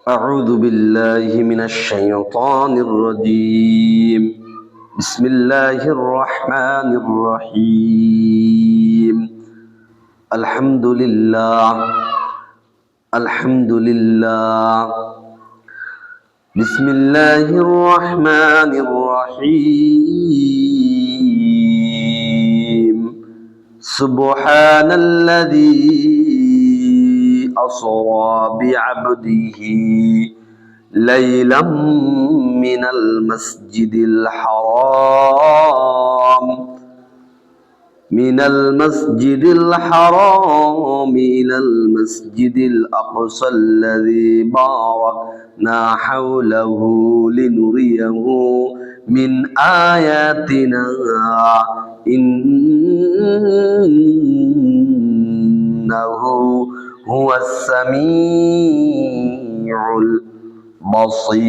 أعوذ بالله من الشيطان الرجيم. بسم الله الرحمن الرحيم. الحمد لله. الحمد لله. بسم الله الرحمن الرحيم. سبحان الذي أسرى بعبده ليلا من المسجد الحرام إلى المسجد الأقصى الذي باركنا حوله لنريه من آياتنا إنه هو السميع البصير.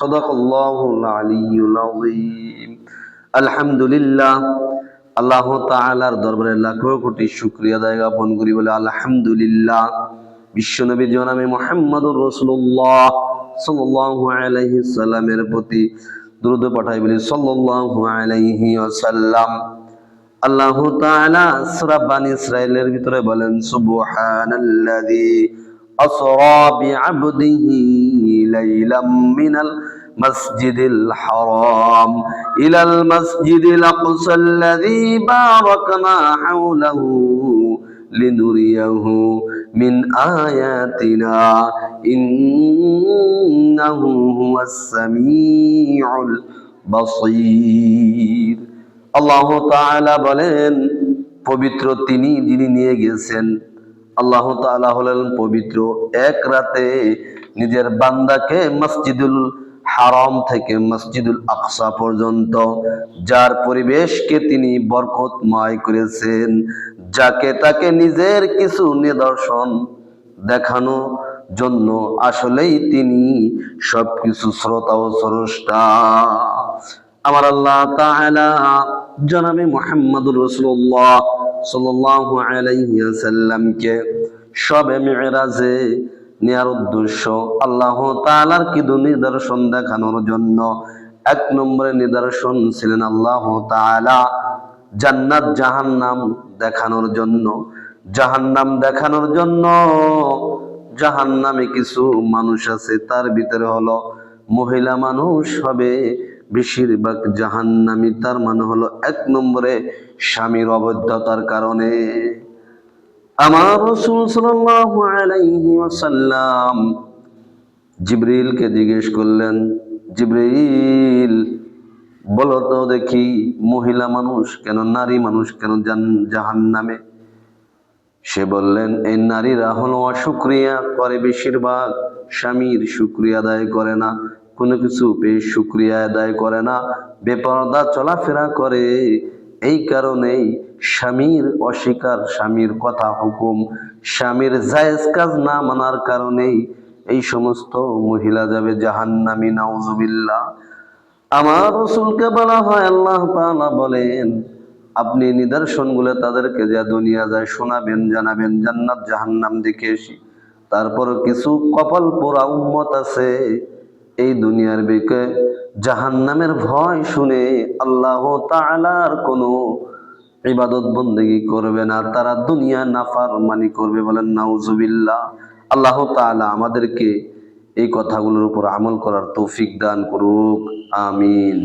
صدق الله العلي العظيم. আলহামদুলিল্লাহ। আল্লাহ তাআলার দরবারে লাখো কোটি শুকরিয়া আদায় জ্ঞাপন করি বলে আলহামদুলিল্লাহ। বিশ্বনবী জনাবে মুহাম্মদুর রাসূলুল্লাহ সাল্লাল্লাহু আলাইহি সাল্লামের প্রতি দরুদ পাঠাই বলি সাল্লাল্লাহু আলাইহি ওয়াসাল্লাম। আল্লাহ তাআলা সূরা বানী ইসরাঈলের ভিতরে বলেন, সুবহানাল্লাযী আসরা বিআবদিহি লাইলাম মিনাল মাসজিদিল হারাম ইলাল মাসজিদিল আকসাল্লাযী বারাকনা হাওলাহু লিনুরিয়াহু মিন আয়াতিনা ইন্নাহু হুয়াস সামিউল বাসীর। আল্লাহ তাআলা বলেন, পবিত্র তিনি যিনি নিয়ে গেছেন। আল্লাহ তাআলা হলেন পবিত্র। এক রাতে নিজের বান্দাকে মসজিদুল হারাম থেকে মসজিদুল আকসা পর্যন্ত, যার পরিবেশকে তিনি বরকতময় করেছেন, যাকে তাকে নিজের কিছু নিদর্শন দেখানো জন্য আসলেই তিনি সবকিছু শ্রোতা ও স্রষ্টা। আমার আল্লাহ তাআলা জনাবে মুহাম্মদুর রাসূলুল্লাহ সাল্লাল্লাহু আলাইহি ওয়াসাল্লামকে শবে মিরাজে নেয়ার উদ্দেশ্য আল্লাহ তাআলার কি নিদর্শন দেখানোর জন্য। এক নম্বরে নিদর্শন ছিলেন আল্লাহ তাআলা জান্নাত জাহান্নাম দেখানোর জন্য। জাহান্নাম দেখানোর জন্য, জাহান্নামে কিছু মানুষ আছে, তার ভিতরে হলো মহিলা মানুষ হবে বেশিরভাগ জাহান্নামী। তার মানে হলো এক নম্বরে স্বামীর অবৈধতার কারণে। আমার রাসূল সাল্লাল্লাহু আলাইহি ওয়াসাল্লাম জিবরিলকে জিজ্ঞেস করলেন, জিবরিল বলো তো দেখি, মহিলা মানুষ কেন, নারী মানুষ কেন জাহান্নামে? সে বললেন, এই নারীরা হলো অশুকরিয়া করে, বেশিরভাগ স্বামীর শুকরিয়া আদায় করে না, কোনো কিছু পেয়ে শুকরিয়া আদায় করে না, বেপরদা চলাফেরা করে। এই কারণেই স্বামীর অস্বীকার, স্বামীর কথা হুকুম, স্বামীর জায়েজ কাজ না মানার কারণেই এই সমস্ত মহিলা যাবে জাহান্নামী, নাউজুবিল্লাহ। আমার রাসূলকে বলা হয়, আল্লাহ তাআলা বলেন, আপনি নিদর্শনগুলো তাদেরকে যা দুনিয়া যায় শোনাবেন, জানাবেন, জান্নাত জাহান্নাম দেখে এসি। তারপর কিছু কপাল পোড়া উম্মত আছে, এই দুনিয়ার বুকে জাহান্নামের ভয় শুনে আল্লাহ তাআলার কোনো ইবাদত বন্দেগী করবে না, তারা দুনিয়া নাফরমানি করবে। বলেন নাউজুবিল্লাহ। আল্লাহ তাআলা আমাদেরকে এই কথাগুলোর উপর আমল করার তৌফিক দান করুক। আমিন।